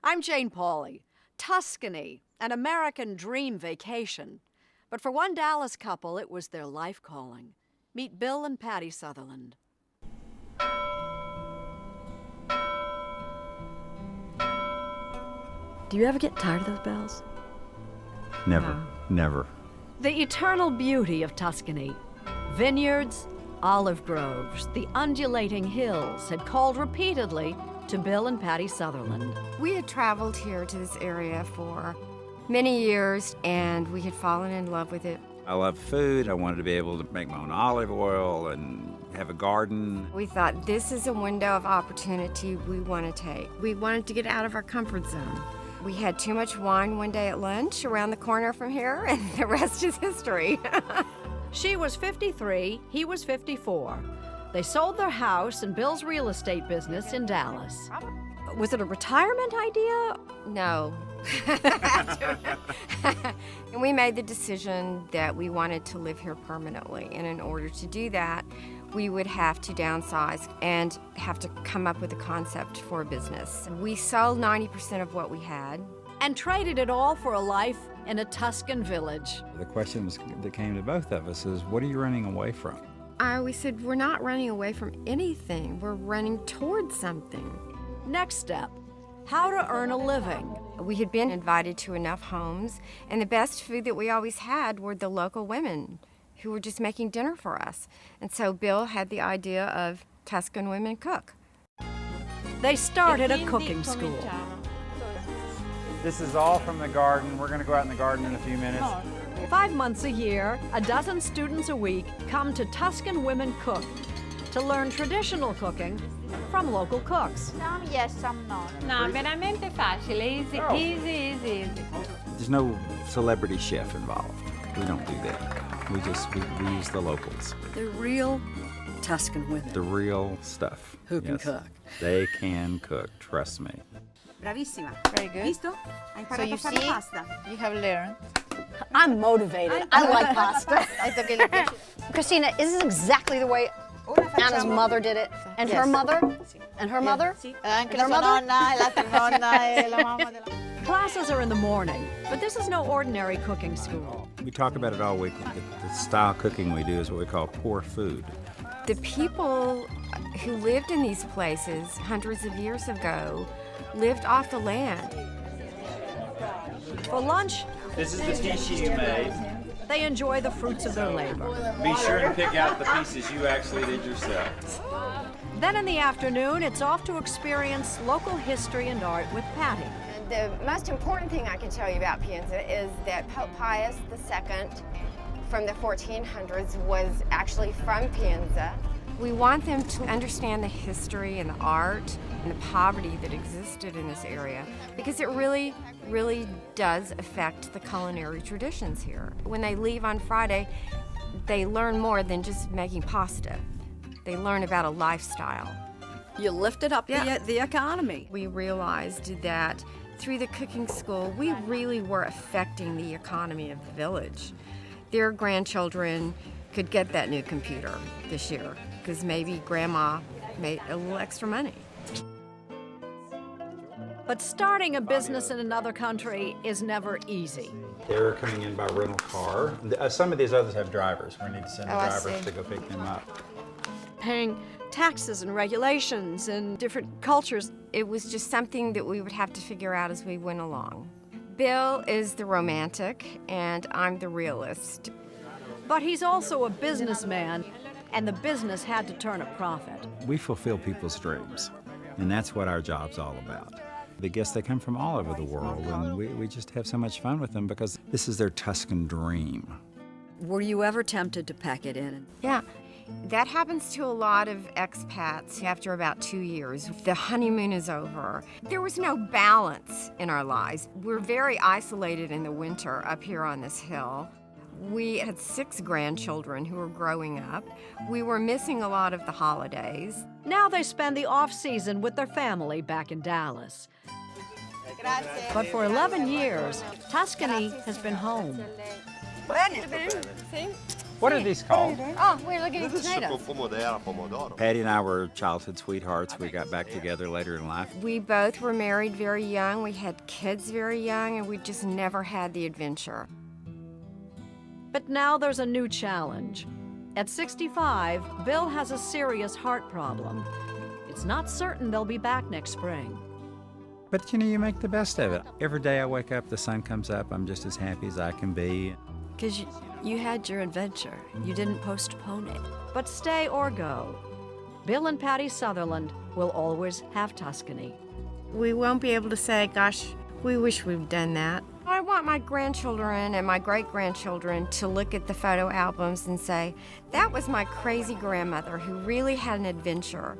I'm Jane Pauley. Tuscany, an American dream vacation. But for one Dallas couple, it was their life calling. Meet Bill and Patty Sutherland. Do you ever get tired of those bells? Never, never. The eternal beauty of Tuscany. Vineyards, olive groves, the undulating hills had called repeatedly to Bill and Patty Sutherland. We had traveled here to this area for many years, and we had fallen in love with it. I love food. I wanted to be able to make my own olive oil and have a garden. We thought this is a window of opportunity we want to take. We wanted to get out of our comfort zone. We had too much wine one day at lunch around the corner from here, and the rest is history. She was 53, he was 54. They sold their house and Bill's real estate business in Dallas. Was it a retirement idea? No. And we made the decision that we wanted to live here permanently, and in order to do that, we would have to downsize and have to come up with a concept for a business. We sold 90% of what we had. And traded it all for a life in a Tuscan village. The question that came to both of us is, what are you running away from? I always said, we're not running away from anything. We're running towards something. Next step, how to earn a living. We had been invited to enough homes, and the best food that we always had were the local women who were just making dinner for us. And so Bill had the idea of Tuscan Women Cook. They started a cooking school. This is all from the garden. We're going to go out in the garden in a few minutes. 5 months a year, a dozen students a week come to Tuscan Women Cook to learn traditional cooking from local cooks. Some yes, some no. No, veramente facile, easy, easy. There's no celebrity chef involved. We don't do that. We use the locals. The real Tuscan women. The real stuff. Who can cook. They can cook, trust me. Bravissima. Very good. Visto? Hai So imparato you a fare see, la pasta. you have learned. I'm motivated. I like pasta. Ecco che le piace. Christina, is this exactly the way Ora Anna's facciamo... mother did it? And her Yes. mother? And her mother? Sì. Anche And la her sua mother? nonna, e l'altra nonna, e la mamma della... Classes are in the morning, but this is no ordinary cooking school. We talk about it all week. The style cooking we do is what we call poor food. The people who lived in these places hundreds of years ago lived off the land. For lunch, This is the quiche you made. they enjoy the fruits of their labor. Be sure and pick out the pieces you actually did yourself. Then in the afternoon, it's off to experience local history and art with Patty. The most important thing I can tell you about Pienza is that Pope Pius II from the 1400s was actually from Pienza. We want them to understand the history and the art and the poverty that existed in this area, because it really, really does affect the culinary traditions here. When they leave on Friday, they learn more than just making pasta. They learn about a lifestyle. You lifted up the economy. We realized that through the cooking school, we really were affecting the economy of the village. Their grandchildren could get that new computer this year because maybe grandma made a little extra money. But starting a business in another country is never easy. They're coming in by rental car. Some of these others have drivers. We need to send the Oh, I drivers see. to go pick them up. Paying taxes and regulations in different cultures. It was just something that we would have to figure out as we went along. Bill is the romantic and I'm the realist. But he's also a businessman, and the business had to turn a profit. We fulfill people's dreams, and that's what our job's all about. The guests, they come from all over the world, and we just have so much fun with them because this is their Tuscan dream. Were you ever tempted to pack it in? Yeah, that happens to a lot of expats after about 2 years. The honeymoon is over. There was no balance in our lives. We're very isolated in the winter up here on this hill. We had 6 grandchildren who were growing up. We were missing a lot of the holidays. Now they spend the off-season with their family back in Dallas. But for 11 years, Tuscany has been home. What are these called? Oh, we're looking at This is tomatoes. pomodoro. Patty and I were childhood sweethearts. We got back together later in life. We both were married very young. We had kids very young, and we just never had the adventure. But now there's a new challenge. At 65, Bill has a serious heart problem. It's not certain they'll be back next spring. But you make the best of it. Every day I wake up, the sun comes up, I'm just as happy as I can be. Because you had your adventure. You didn't postpone it. But stay or go, Bill and Patty Sutherland will always have Tuscany. We won't be able to say, gosh, we wish we'd done that. I want my grandchildren and my great-grandchildren to look at the photo albums and say, that was my crazy grandmother who really had an adventure.